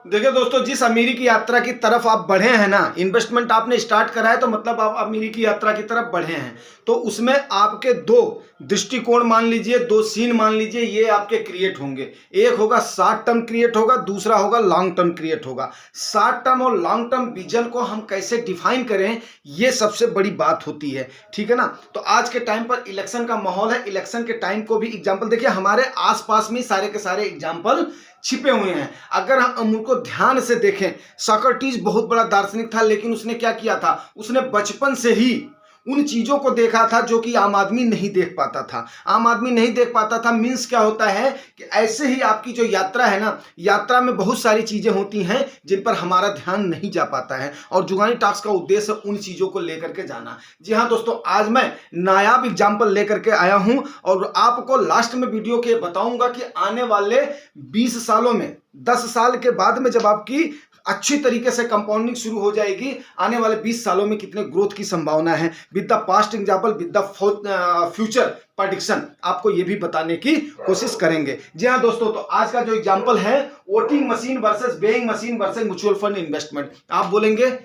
देखिए दोस्तों, जिस अमीरी की यात्रा की तरफ आप बढ़े हैं ना, इन्वेस्टमेंट आपने स्टार्ट करा है तो मतलब आप अमीरी की यात्रा की तरफ बढ़े हैं। तो उसमें आपके दो दृष्टिकोण मान लीजिए, दो सीन मान लीजिए, ये आपके क्रिएट होंगे। एक होगा शॉर्ट टर्म क्रिएट होगा, दूसरा होगा लॉन्ग टर्म क्रिएट होगा। शॉर्ट टर्म और लॉन्ग टर्म विजन को हम कैसे डिफाइन करें, ये सबसे बड़ी बात होती है। ठीक है ना। तो आज के टाइम पर इलेक्शन का माहौल है। इलेक्शन के टाइम को भी एग्जाम्पल देखिए, हमारे आसपास में सारे के सारे एग्जाम्पल छिपे हुए हैं। अगर हम उनको ध्यान से देखें, सोक्रेटिस बहुत बड़ा दार्शनिक था, लेकिन उसने क्या किया था, उसने बचपन से ही उन चीजों को देखा था जो कि आम आदमी नहीं देख पाता था। आम आदमी नहीं देख पाता था मीन्स क्या होता है कि ऐसे ही आपकी जो यात्रा है ना, यात्रा में बहुत सारी चीजें होती हैं जिन पर हमारा ध्यान नहीं जा पाता है, और जुगानी टॉक्स का उद्देश्य उन चीजों को लेकर के जाना। जी हाँ दोस्तों, आज मैं नायाब एग्जाम्पल लेकर के आया हूं और आपको लास्ट में वीडियो के बताऊंगा कि आने वाले 20 सालों में, 10 साल के बाद में जब आपकी अच्छी तरीके से कंपाउंडिंग शुरू हो जाएगी, आने वाले 20 सालों में कितने ग्रोथ की संभावना है, with the past example, with the future prediction, आपको ये भी बताने की कोशिश करेंगे। जी हाँ दोस्तों, तो आज का जो एग्जाम्पल है, voting machine versus weighing machine versus mutual fund investment. आप बोलेंगे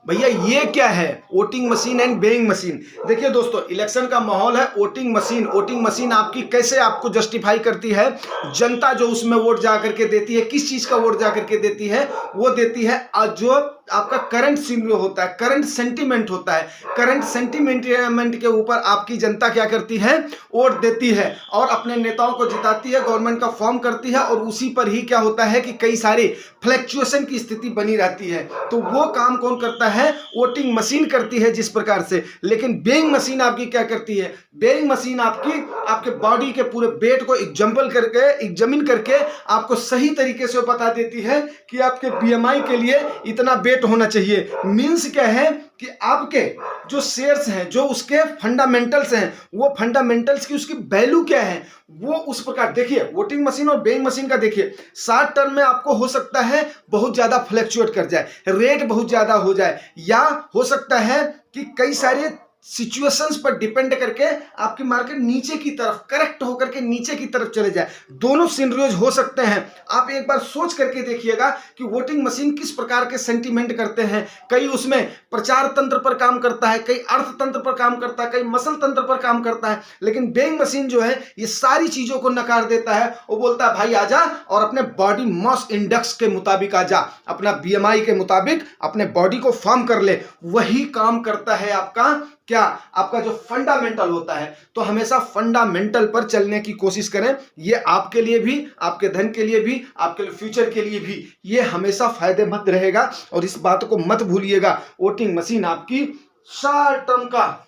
भैया ये क्या है, voting machine and weighing machine. देखिए दोस्तों, इलेक्शन का माहौल है। वोटिंग मशीन आपकी कैसे आपको जस्टिफाई करती है, जनता जो उसमें वोट जा करके देती है, किस चीज का वोट जा करके देती है, वो देती है जो आपका करंट सिनेरियो होता है, करंट सेंटीमेंट होता है। करंट सेंटीमेंट के ऊपर आपकी जनता क्या करती है, वोट देती है और अपने नेताओं को जिताती है, गवर्नमेंट का फॉर्म करती है, और उसी पर ही क्या होता है कि कई सारी फ्लैक्चुएशन की स्थिति बनी रहती है। तो वो काम कौन करता है, वोटिंग मशीन करती है जिस प्रकार से। लेकिन वेइंग मशीन आपकी क्या करती है, वेइंग मशीन आपकी आपके बॉडी के पूरे वेट को एग्जामिन करके आपको सही तरीके से बता देती है कि आपके बीएमआई के लिए इतना वेट होना चाहिए। मींस क्या है कि आपके जो शेयर्स हैं, जो उसके फंडामेंटल्स हैं, वो फंडामेंटल्स की उसकी वैल्यू क्या है, वो उस प्रकार देखिए। वोटिंग मशीन और वेइंग मशीन का देखिए, शॉर्ट टर्म में आपको हो सकता है बहुत ज्यादा फ्लैक्चुएट कर जाए, रेट बहुत ज्यादा हो जाए, या हो सकता है कि कई सारे सिचुएशंस पर डिपेंड करके आपकी मार्केट नीचे की तरफ करेक्ट होकर के नीचे की तरफ चले जाए। दोनों सिनेरियोज हो सकते हैं। आप एक बार सोच करके देखिएगा कि वोटिंग मशीन किस प्रकार के सेंटीमेंट करते हैं। कई उसमें प्रचार तंत्र पर काम करता है, कई अर्थतंत्र पर काम करता है, कई मसल तंत्र पर काम करता है। लेकिन वेइंग मशीन जो है ये सारी चीजों को नकार देता है। वो बोलता है भाई आजा और अपने बॉडी मास इंडेक्स के मुताबिक आजा, अपना बीएमआई के मुताबिक अपने बॉडी को फॉर्म कर ले। वही काम करता है आपका क्या, आपका जो फंडामेंटल होता है। तो हमेशा फंडामेंटल पर चलने की कोशिश करें। ये आपके लिए भी, आपके धन के लिए भी, आपके फ्यूचर के लिए भी ये हमेशा फायदेमंद रहेगा। और इस बात को मत भूलिएगा, वोटिंग मशीन आपकी शॉर्ट टर्म का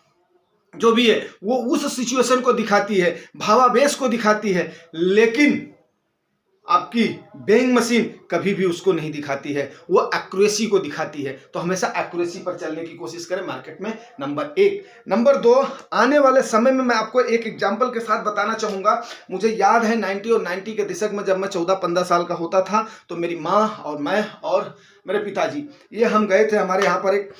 जो भी है वो उस सिचुएशन को दिखाती है, भावावेश को दिखाती है, लेकिन आपकी वेइंग मशीन कभी भी उसको नहीं दिखाती है, वो एक्यूरेसी को दिखाती है। तो हमेशा एक्यूरेसी पर चलने की कोशिश करें मार्केट में, नंबर 1। नंबर 2, आने वाले समय में मैं आपको एक एग्जांपल के साथ बताना चाहूंगा। मुझे याद है 90 और 90 के दशक में जब मैं 14-15 साल का होता था, तो मेरी माँ और मैं और मेरे पिताजी ये हम गए थे, हमारे यहाँ पर एक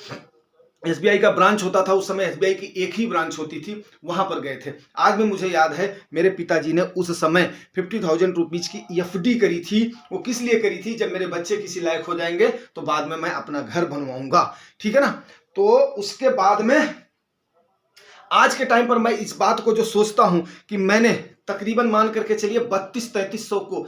एसबीआई का ब्रांच होता था। उस समय एसबीआई की एक ही ब्रांच होती थी, वहां पर गए थे। आज भी मुझे याद है, मेरे पिताजी ने उस समय 50,000 रुपीज की एफडी करी थी। वो किस लिए करी थी, जब मेरे बच्चे किसी लायक हो जाएंगे तो बाद में मैं अपना घर बनवाऊंगा, ठीक है ना। तो उसके बाद में आज के टाइम पर मैं इस बात को जो सोचता हूं कि मैंने तकरीबन मान करके चलिए 32-3300 को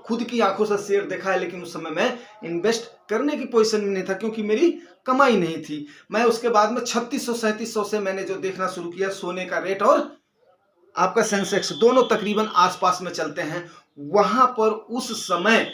खुद की आंखों से शेयर देखा है। लेकिन उस समय मैं इन्वेस्ट करने की पोजीशन में नहीं था, क्योंकि मेरी कमाई नहीं थी। मैं उसके बाद में 3600-3700 से मैंने जो देखना शुरू किया, सोने का रेट और आपका सेंसेक्स दोनों तकरीबन आसपास में चलते हैं। वहां पर उस समय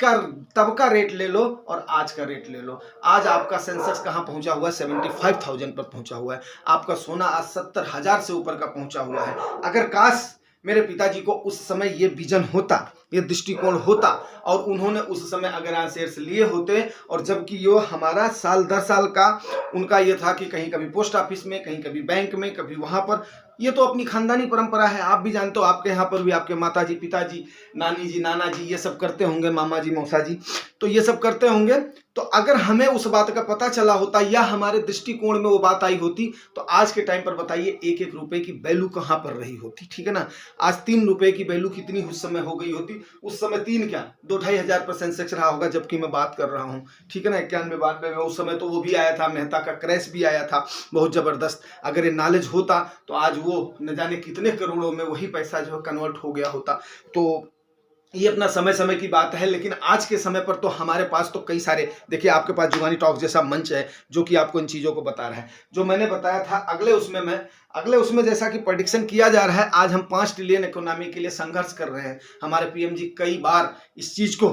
का तब का रेट ले लो और आज का रेट ले लो। आज आपका सेंसेक्स कहां पहुंचा हुआ है, 75,000 पर पहुंचा हुआ है। आपका सोना आज 70,000 से ऊपर का पहुंचा हुआ है। अगर काश मेरे पिताजी को उस समय ये विजन होता, ये दृष्टिकोण होता, और उन्होंने उस समय अगर आज शेयर्स लिए होते, और जबकि ये हमारा साल 10 साल का उनका ये था कि कहीं कभी पोस्ट ऑफिस में, कहीं कभी बैंक में, कभी वहां पर ये तो अपनी खानदानी परंपरा है, आप भी जानते हो, आपके यहाँ पर भी आपके माताजी, पिताजी, नानी जी, नाना जी ये सब करते होंगे, मामा जी, मौसा जी, तो ये सब करते होंगे। तो अगर हमें उस बात का पता चला होता या हमारे दृष्टिकोण में वो बात आई होती, तो आज के टाइम पर बताइए एक एक रुपए की वैल्यू कहाँ पर रही होती, ठीक है ना। आज 3 रुपए की वैल्यू कितनी उस समय हो गई होती, उस समय 3 क्या 2-2.5 हजार पर सेंसेक्स रहा होगा, जबकि मैं बात कर रहा हूँ, ठीक है ना, 91-92 में, उस समय तो वो भी आया था, मेहता का क्रैश भी आया था बहुत जबरदस्त। अगर ये नॉलेज होता तो आज वो न जाने कितने करोड़ों में वही पैसा जो है कन्वर्ट हो गया होता। तो ये अपना समय समय की बात है, लेकिन आज के समय पर तो हमारे पास तो कई सारे, देखिए आपके पास जुगानी टॉक जैसा मंच है जो कि आपको इन चीज़ों को बता रहा है। जो मैंने बताया था अगले उसमें जैसा कि प्रेडिक्शन किया जा रहा है, आज हम 5 ट्रिलियन इकोनॉमी के लिए संघर्ष कर रहे हैं। हमारे पीएम जी कई बार इस चीज़ को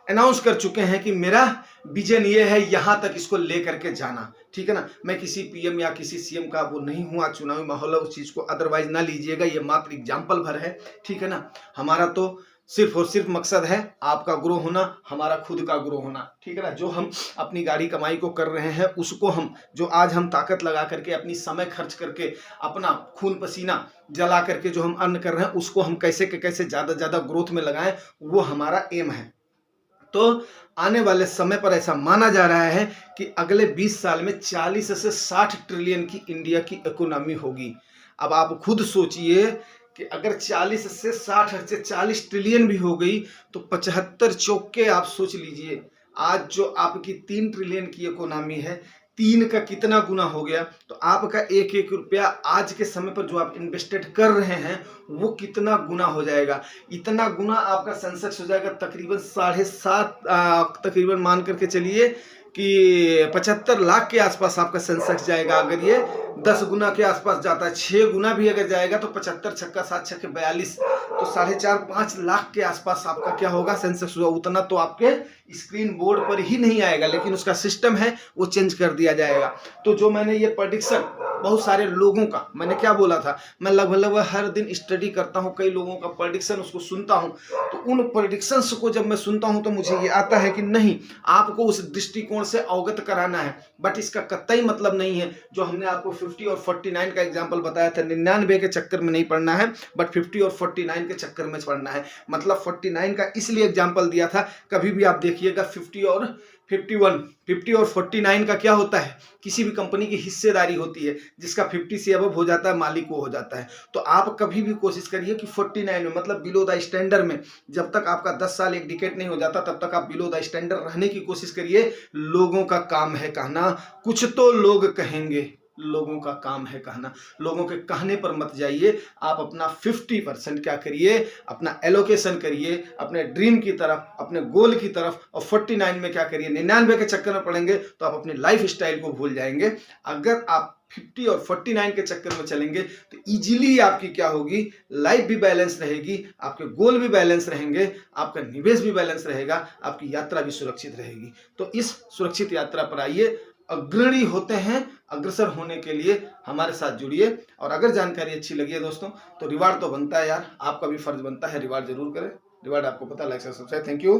अनाउंस कर चुके हैं कि मेरा विजन ये है, यहाँ तक इसको लेकर के जाना, ठीक है ना। मैं किसी पीएम या किसी सीएम का वो नहीं हूँ, आज चुनावी माहौल है, उस चीज़ को अदरवाइज ना लीजिएगा, ये मात्र एग्जाम्पल भर है, ठीक है ना। हमारा तो सिर्फ और सिर्फ मकसद है आपका ग्रो होना, हमारा खुद का ग्रो होना, ठीक है ना। जो हम अपनी गाड़ी कमाई को कर रहे हैं, उसको हम जो आज हम ताकत लगा करके, अपनी समय खर्च करके, अपना खून पसीना जला करके जो हम अर्न कर रहे हैं, उसको हम कैसे के कैसे ज़्यादा ज़्यादा ग्रोथ में लगाएं, वो हमारा एम है। तो आने वाले समय पर ऐसा माना जा रहा है कि अगले 20 साल में 40 से 60 ट्रिलियन की इंडिया की इकोनॉमी होगी। अब आप खुद सोचिए कि अगर 40 से 60 से 40 ट्रिलियन भी हो गई तो 75 चौके आप सोच लीजिए, आज जो आपकी 3 ट्रिलियन की इकोनॉमी है, 3 का कितना गुना हो गया। तो आपका एक एक रुपया आज के समय पर जो आप इन्वेस्टेड कर रहे हैं वो कितना गुना हो जाएगा, इतना गुना आपका सेंसेक्स हो जाएगा, तकरीबन 7.5 तकरीबन मान करके चलिए कि 75 लाख के आसपास आपका सेंसेक्स जाएगा। अगर ये 10 गुना के आसपास जाता है, 6 गुना भी अगर जाएगा तो 75 छक्का 7 छक्के 42, तो 4.5-5 लाख के आसपास आपका क्या होगा, सेंसेक्स होगा। उतना तो आपके स्क्रीन बोर्ड पर ही नहीं आएगा, लेकिन उसका सिस्टम है वो चेंज कर दिया जाएगा। तो जो मैंने ये प्रेडिक्शन बहुत सारे लोगों का, मैंने क्या बोला था, मैं लगभग हर दिन स्टडी करता हूँ, कई लोगों का प्रेडिक्शन उसको सुनता हूँ। तो उन प्रेडिक्शंस को जब मैं सुनता हूँ तो मुझे ये आता है कि नहीं, आपको उस दृष्टिकोण से अवगत कराना है। बट इसका कतई मतलब नहीं है जो हमने आपको 50 और 49 का एग्जाम्पल बताया था, 99 के चक्कर में नहीं पढ़ना है, बट 50 और 49 के चक्कर में पढ़ना है। मतलब 49 का इसलिए एग्जाम्पल दिया था, कभी भी आप देखिएगा 50 और 49 का क्या होता है, किसी भी कंपनी की हिस्सेदारी होती है, जिसका 50 से अबव हो जाता है मालिक वो हो जाता है। तो आप कभी भी कोशिश करिए कि 49 में, मतलब बिलो द स्टैंडर्ड में, जब तक आपका 10 साल एक डिकेड नहीं हो जाता तब तक आप बिलो द स्टैंडर्ड रहने की कोशिश करिए। लोगों का काम है कहना, कुछ तो लोग कहेंगे, लोगों का काम है कहना, लोगों के कहने पर मत जाइए। आप अपना 50% क्या करिए, अपना एलोकेशन करिए अपने ड्रीम की तरफ, अपने गोल की तरफ, और 49 में क्या करिए, 99 के चक्कर में पड़ेंगे तो आप अपनी लाइफ स्टाइल को भूल जाएंगे। अगर आप 50 और 49 के चक्कर में चलेंगे तो इजीली आपकी क्या होगी, लाइफ भी बैलेंस रहेगी, आपके गोल भी बैलेंस रहेंगे, आपका निवेश भी बैलेंस रहेगा, आपकी यात्रा भी सुरक्षित रहेगी। तो इस सुरक्षित यात्रा पर आइए, अग्रणी होते हैं, अग्रसर होने के लिए हमारे साथ जुड़िए। और अगर जानकारी अच्छी लगी है दोस्तों तो रिवार्ड तो बनता है यार, आपका भी फर्ज बनता है, रिवार्ड जरूर करें। रिवार्ड आपको पता है, लाइक सब्सक्राइब। Thank you.